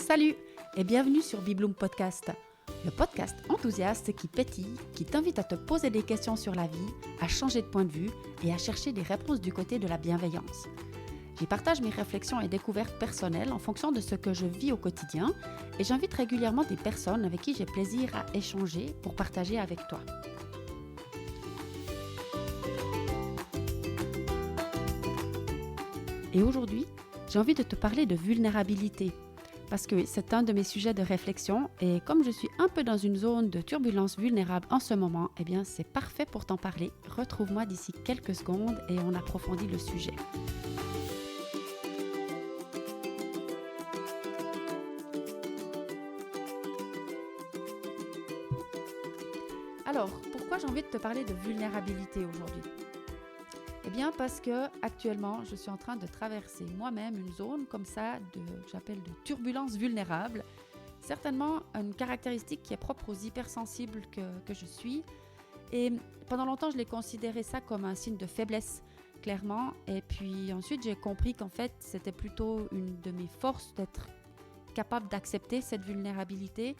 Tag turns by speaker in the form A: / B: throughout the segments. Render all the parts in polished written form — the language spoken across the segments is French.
A: Salut et bienvenue sur Bibloom Podcast, le podcast enthousiaste qui pétille, qui t'invite à te poser des questions sur la vie, à changer de point de vue et à chercher des réponses du côté de la bienveillance. J'y partage mes réflexions et découvertes personnelles en fonction de ce que je vis au quotidien et j'invite régulièrement des personnes avec qui j'ai plaisir à échanger pour partager avec toi. Et aujourd'hui, j'ai envie de te parler de vulnérabilité parce que c'est un de mes sujets de réflexion et comme je suis un peu dans une zone de turbulence vulnérable en ce moment, eh bien c'est parfait pour t'en parler. Retrouve-moi d'ici quelques secondes et on approfondit le sujet. Alors, pourquoi j'ai envie de te parler de vulnérabilité aujourd'hui ? Eh bien parce que actuellement, je suis en train de traverser moi-même une zone comme ça que j'appelle de turbulence vulnérable. Certainement une caractéristique qui est propre aux hypersensibles que je suis. Et pendant longtemps, je l'ai considéré ça comme un signe de faiblesse, clairement. Et puis ensuite, j'ai compris qu'en fait, c'était plutôt une de mes forces d'être capable d'accepter cette vulnérabilité.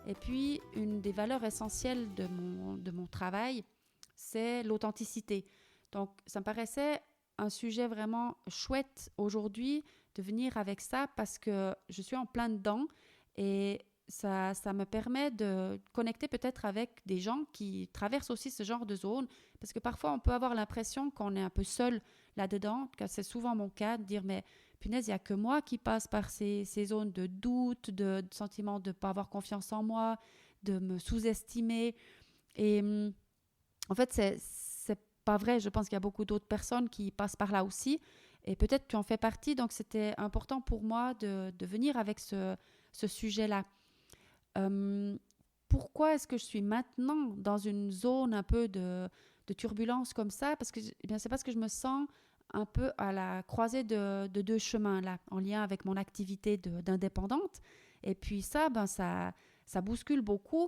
A: Et puis, une des valeurs essentielles de mon travail, c'est l'authenticité. Donc, ça me paraissait un sujet vraiment chouette aujourd'hui de venir avec ça parce que je suis en plein dedans et ça me permet de connecter peut-être avec des gens qui traversent aussi ce genre de zone parce que parfois on peut avoir l'impression qu'on est un peu seul là-dedans, que c'est souvent mon cas, de dire mais punaise, il n'y a que moi qui passe par ces zones de doute, de sentiment de ne pas avoir confiance en moi, de me sous-estimer et en fait c'est pas vrai, je pense qu'il y a beaucoup d'autres personnes qui passent par là aussi et peut-être tu en fais partie, donc c'était important pour moi de venir avec ce sujet-là. Pourquoi est-ce que je suis maintenant dans une zone un peu de turbulence comme ça? Parce que c'est parce que je me sens un peu à la croisée de deux chemins là, en lien avec mon activité d'indépendante. Et puis ça bouscule beaucoup.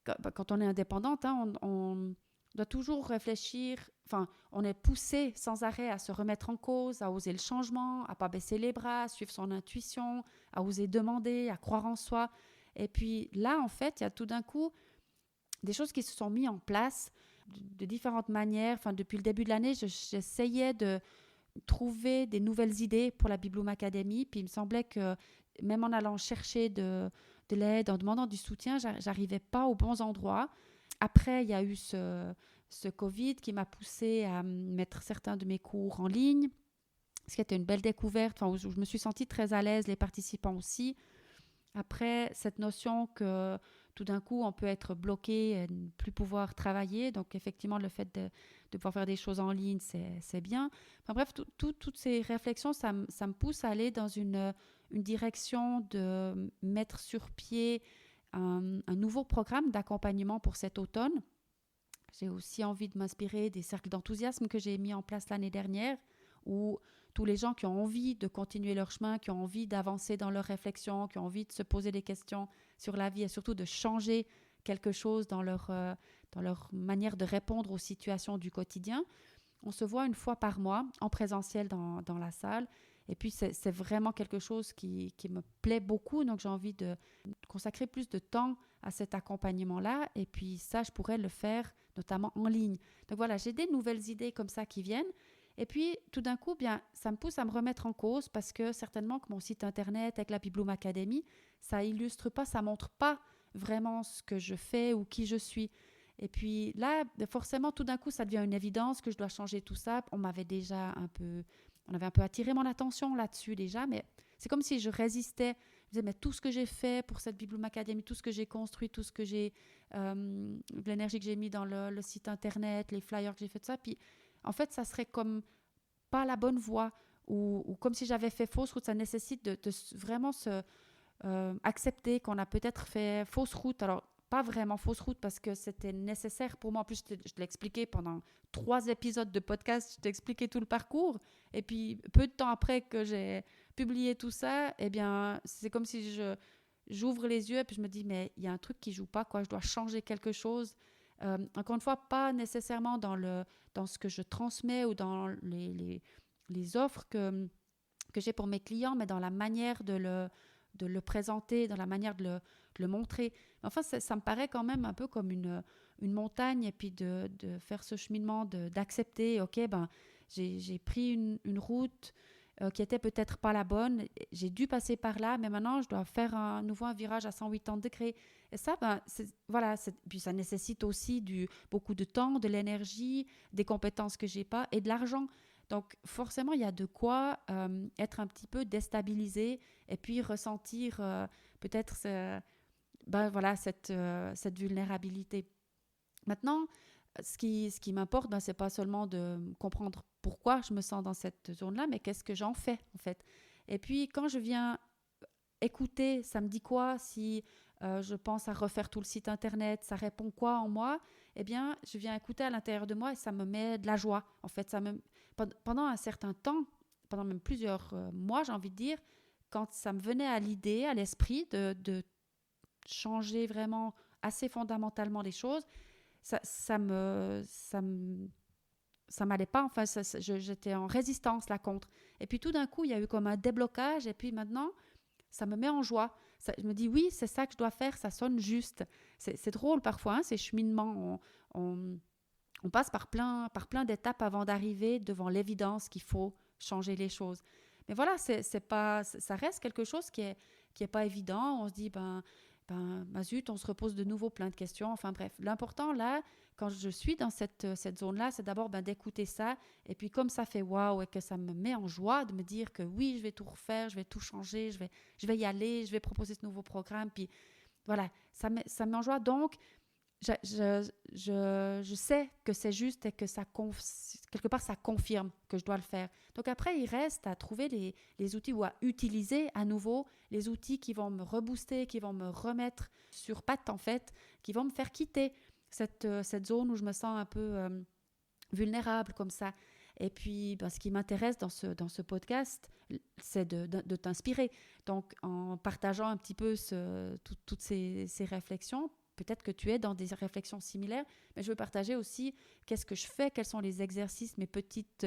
A: Quand on est indépendante, hein, on doit toujours réfléchir, enfin, on est poussé sans arrêt à se remettre en cause, à oser le changement, à pas baisser les bras, à suivre son intuition, à oser demander, à croire en soi. Et puis là, en fait, il y a tout d'un coup des choses qui se sont mises en place de différentes manières. Enfin, depuis le début de l'année, j'essayais de trouver des nouvelles idées pour la Bibloom Academy. Puis il me semblait que même en allant chercher de l'aide, en demandant du soutien, j'arrivais pas aux bons endroits. Après, il y a eu ce Covid qui m'a poussée à mettre certains de mes cours en ligne, ce qui était une belle découverte, où je me suis sentie très à l'aise, les participants aussi. Après, cette notion que tout d'un coup, on peut être bloqué et ne plus pouvoir travailler. Donc, effectivement, le fait de pouvoir faire des choses en ligne, c'est bien. Enfin bref, toutes ces réflexions, ça me pousse à aller dans une direction de mettre sur pied un nouveau programme d'accompagnement pour cet automne. J'ai aussi envie de m'inspirer des cercles d'enthousiasme que j'ai mis en place l'année dernière, où tous les gens qui ont envie de continuer leur chemin, qui ont envie d'avancer dans leurs réflexions, qui ont envie de se poser des questions sur la vie et surtout de changer quelque chose dans leur manière de répondre aux situations du quotidien. On se voit une fois par mois en présentiel dans la salle. Et puis, c'est vraiment quelque chose qui me plaît beaucoup. Donc, j'ai envie de consacrer plus de temps à cet accompagnement-là. Et puis, ça, je pourrais le faire notamment en ligne. Donc, voilà, j'ai des nouvelles idées comme ça qui viennent. Et puis, tout d'un coup, bien, ça me pousse à me remettre en cause parce que certainement que mon site internet avec la Bibloom Academy, ça illustre pas, ça montre pas vraiment ce que je fais ou qui je suis. Et puis là, forcément, tout d'un coup, ça devient une évidence que je dois changer tout ça. On avait un peu attiré mon attention là-dessus déjà, mais c'est comme si je résistais. Je disais, mais tout ce que j'ai fait pour cette Bibloom Academy, tout ce que j'ai construit, tout ce que l'énergie que j'ai mis dans le site internet, les flyers que j'ai fait, tout ça, puis en fait, ça serait comme pas la bonne voie ou comme si j'avais fait fausse route. Ça nécessite de vraiment accepter qu'on a peut-être fait fausse route. Alors, pas vraiment fausse route parce que c'était nécessaire pour moi. En plus, je te l'ai expliqué pendant 3 épisodes de podcast, je t'ai expliqué tout le parcours. Et puis, peu de temps après que j'ai publié tout ça, eh bien, c'est comme si j'ouvre les yeux et puis je me dis, mais il y a un truc qui joue pas, quoi. Je dois changer quelque chose. Encore une fois, pas nécessairement dans ce que je transmets ou dans les offres que j'ai pour mes clients, mais dans la manière de de le présenter, dans la manière de le montrer. Enfin, ça me paraît quand même un peu comme une montagne, et puis de faire ce cheminement, d'accepter, ok, ben, j'ai pris une route qui était peut-être pas la bonne, j'ai dû passer par là, mais maintenant je dois faire à nouveau un virage à 180 degrés. Et ça, ben, voilà, puis ça nécessite aussi beaucoup de temps, de l'énergie, des compétences que j'ai pas et de l'argent. Donc forcément, il y a de quoi être un petit peu déstabilisé et puis ressentir peut-être ben, voilà, cette vulnérabilité. Maintenant, ce qui m'importe, ben, c'est pas seulement de comprendre pourquoi je me sens dans cette zone-là, mais qu'est-ce que j'en fais, en fait. Et puis, quand je viens écouter, ça me dit quoi si je pense à refaire tout le site internet, ça répond quoi en moi, eh bien, je viens écouter à l'intérieur de moi et ça me met de la joie. En fait, pendant un certain temps, pendant même plusieurs mois, j'ai envie de dire, quand ça me venait à l'idée, à l'esprit de changer vraiment assez fondamentalement les choses, ça m'allait pas, enfin, j'étais en résistance là contre. Et puis tout d'un coup, il y a eu comme un déblocage, et puis maintenant, ça me met en joie. Je me dis, oui, c'est ça que je dois faire, ça sonne juste. C'est drôle parfois, hein, ces cheminements. On passe par plein d'étapes avant d'arriver devant l'évidence qu'il faut changer les choses. Mais voilà, c'est pas, ça reste quelque chose qui est pas évident. On se dit, zut, on se repose de nouveau plein de questions. Enfin bref, l'important là, quand je suis dans cette zone-là, c'est d'abord d'écouter ça. Et puis comme ça fait waouh et que ça me met en joie de me dire que oui, je vais tout refaire, je vais tout changer, je vais y aller, je vais proposer ce nouveau programme. Puis voilà, ça me met en joie. Donc, je sais que c'est juste et que quelque part, ça confirme que je dois le faire. Donc après, il reste à trouver les outils ou à utiliser à nouveau les outils qui vont me rebooster, qui vont me remettre sur pattes, en fait, qui vont me faire quitter cette zone où je me sens un peu vulnérable comme ça. Et puis, ce qui m'intéresse dans ce podcast, c'est de t'inspirer. Donc, en partageant un petit peu toutes ces réflexions, peut-être que tu es dans des réflexions similaires, mais je veux partager aussi qu'est-ce que je fais, quels sont les exercices, mes petites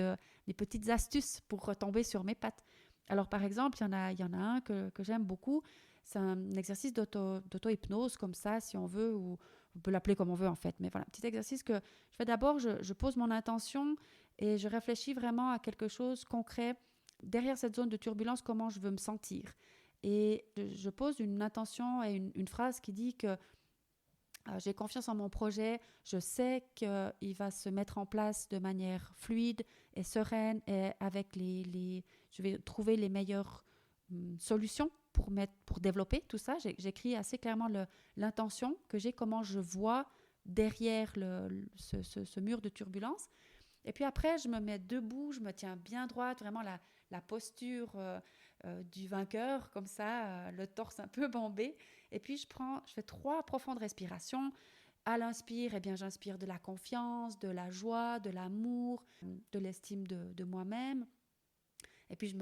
A: astuces pour retomber sur mes pattes. Alors, par exemple, il y en a un que j'aime beaucoup. C'est un exercice d'auto-hypnose, comme ça, si on veut, ou on peut l'appeler comme on veut, en fait. Mais voilà, un petit exercice que je fais d'abord, je pose mon intention et je réfléchis vraiment à quelque chose de concret. Derrière cette zone de turbulence, comment je veux me sentir. Et je pose une intention et une phrase qui dit que j'ai confiance en mon projet, je sais qu'il va se mettre en place de manière fluide et sereine et avec je vais trouver les meilleures solutions pour développer tout ça. J'écris assez clairement l'intention que j'ai, comment je vois derrière ce mur de turbulence. Et puis après, je me mets debout, je me tiens bien droite, vraiment la posture du vainqueur, comme ça, le torse un peu bombé. Et puis, je fais 3 profondes respirations. À l'inspire, eh bien, j'inspire de la confiance, de la joie, de l'amour, de l'estime de moi-même. Et puis,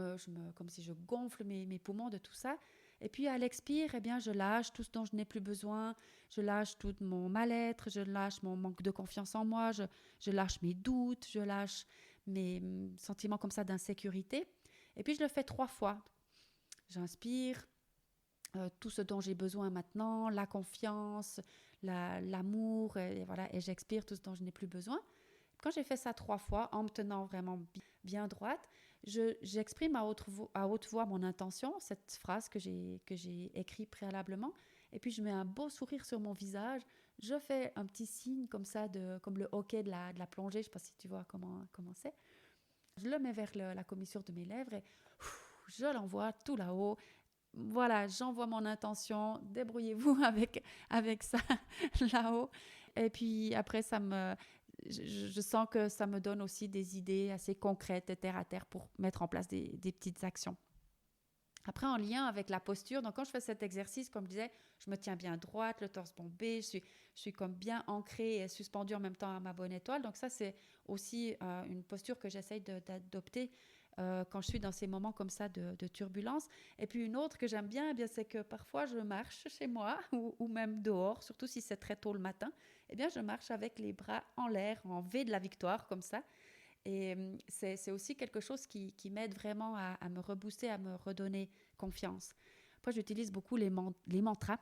A: comme si je gonfle mes poumons de tout ça. Et puis, à l'expire, eh bien, je lâche tout ce dont je n'ai plus besoin. Je lâche tout mon mal-être, je lâche mon manque de confiance en moi, je lâche mes doutes, je lâche mes sentiments comme ça d'insécurité. Et puis, je le fais 3 fois. J'inspire tout ce dont j'ai besoin maintenant, la confiance, l'amour, et voilà, et j'expire tout ce dont je n'ai plus besoin. Quand j'ai fait ça 3 fois, en me tenant vraiment bien droite, j'exprime à haute voix mon intention, cette phrase que j'ai écrite préalablement, et puis je mets un beau sourire sur mon visage. Je fais un petit signe comme ça, comme le hockey de la plongée, je ne sais pas si tu vois comment c'est. Je le mets vers la commissure de mes lèvres et je l'envoie tout là-haut. Voilà, j'envoie mon intention, débrouillez-vous avec ça là-haut. Et puis après, je sens que ça me donne aussi des idées assez concrètes et terre à terre pour mettre en place des petites actions. Après, en lien avec la posture, donc quand je fais cet exercice, comme je disais, je me tiens bien droite, le torse bombé, je suis comme bien ancrée et suspendue en même temps à ma bonne étoile. Donc ça, c'est aussi une posture que j'essaye d'adopter quand je suis dans ces moments comme ça de turbulence. Et puis une autre que j'aime bien, eh bien, c'est que parfois je marche chez moi ou même dehors, surtout si c'est très tôt le matin, eh bien, je marche avec les bras en l'air, en V de la victoire, comme ça. Et c'est aussi quelque chose qui m'aide vraiment à me rebooster, à me redonner confiance. Après, j'utilise beaucoup les mantras,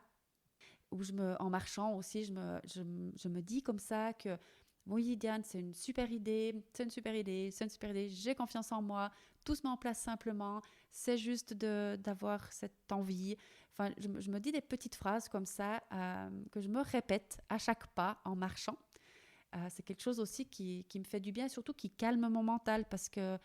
A: où en marchant aussi, je me dis comme ça que oui, Diane, c'est une super idée, j'ai confiance en moi, tout se met en place simplement, c'est juste d'avoir cette envie. Enfin, je me dis des petites phrases comme ça que je me répète à chaque pas en marchant. C'est quelque chose aussi qui me fait du bien et surtout qui calme mon mental parce que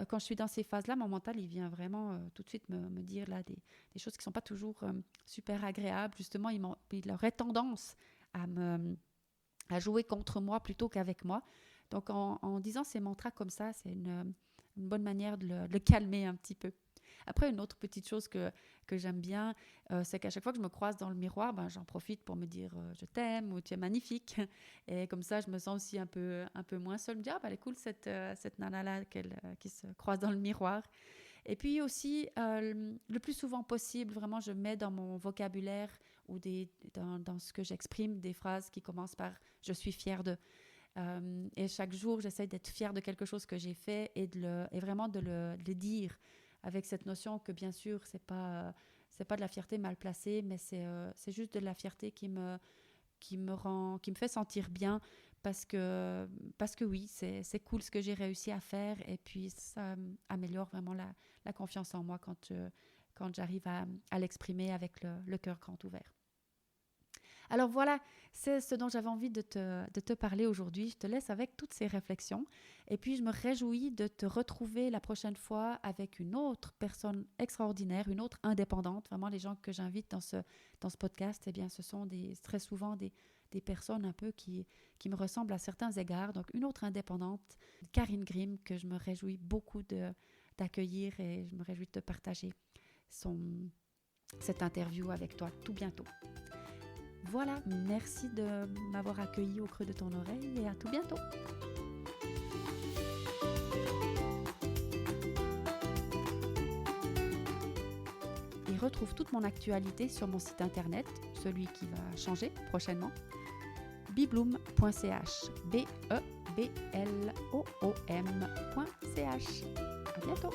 A: quand je suis dans ces phases-là, mon mental, il vient vraiment tout de suite me dire là, des choses qui ne sont pas toujours super agréables. Justement, il aurait tendance à jouer contre moi plutôt qu'avec moi. Donc, en disant ces mantras comme ça, c'est une bonne manière de le calmer un petit peu. Après, une autre petite chose que j'aime bien, c'est qu'à chaque fois que je me croise dans le miroir, j'en profite pour me dire je t'aime ou tu es magnifique. Et comme ça, je me sens aussi un peu moins seule. Je me dis, elle est cool cette nana-là qui se croise dans le miroir. Et puis aussi, le plus souvent possible, vraiment, je mets dans mon vocabulaire ou dans ce que j'exprime des phrases qui commencent par « je suis fière de ». Et chaque jour, j'essaie d'être fière de quelque chose que j'ai fait et vraiment de le dire avec cette notion que, bien sûr, c'est pas de la fierté mal placée, mais c'est juste de la fierté qui me fait sentir bien parce que oui, c'est cool ce que j'ai réussi à faire et puis ça améliore vraiment la confiance en moi quand j'arrive à l'exprimer avec le cœur grand ouvert. Alors voilà, c'est ce dont j'avais envie de te parler aujourd'hui. Je te laisse avec toutes ces réflexions et puis je me réjouis de te retrouver la prochaine fois avec une autre personne extraordinaire, une autre indépendante. Vraiment, les gens que j'invite dans ce podcast, eh bien, ce sont très souvent des personnes un peu qui me ressemblent à certains égards. Donc, une autre indépendante, Karine Grimm, que je me réjouis beaucoup d'accueillir et je me réjouis de te partager cette interview avec toi tout bientôt. Voilà, merci de m'avoir accueilli au creux de ton oreille et à tout bientôt. Et retrouve toute mon actualité sur mon site internet, celui qui va changer prochainement, bibloom.ch, BEBLOOM.ch. À bientôt.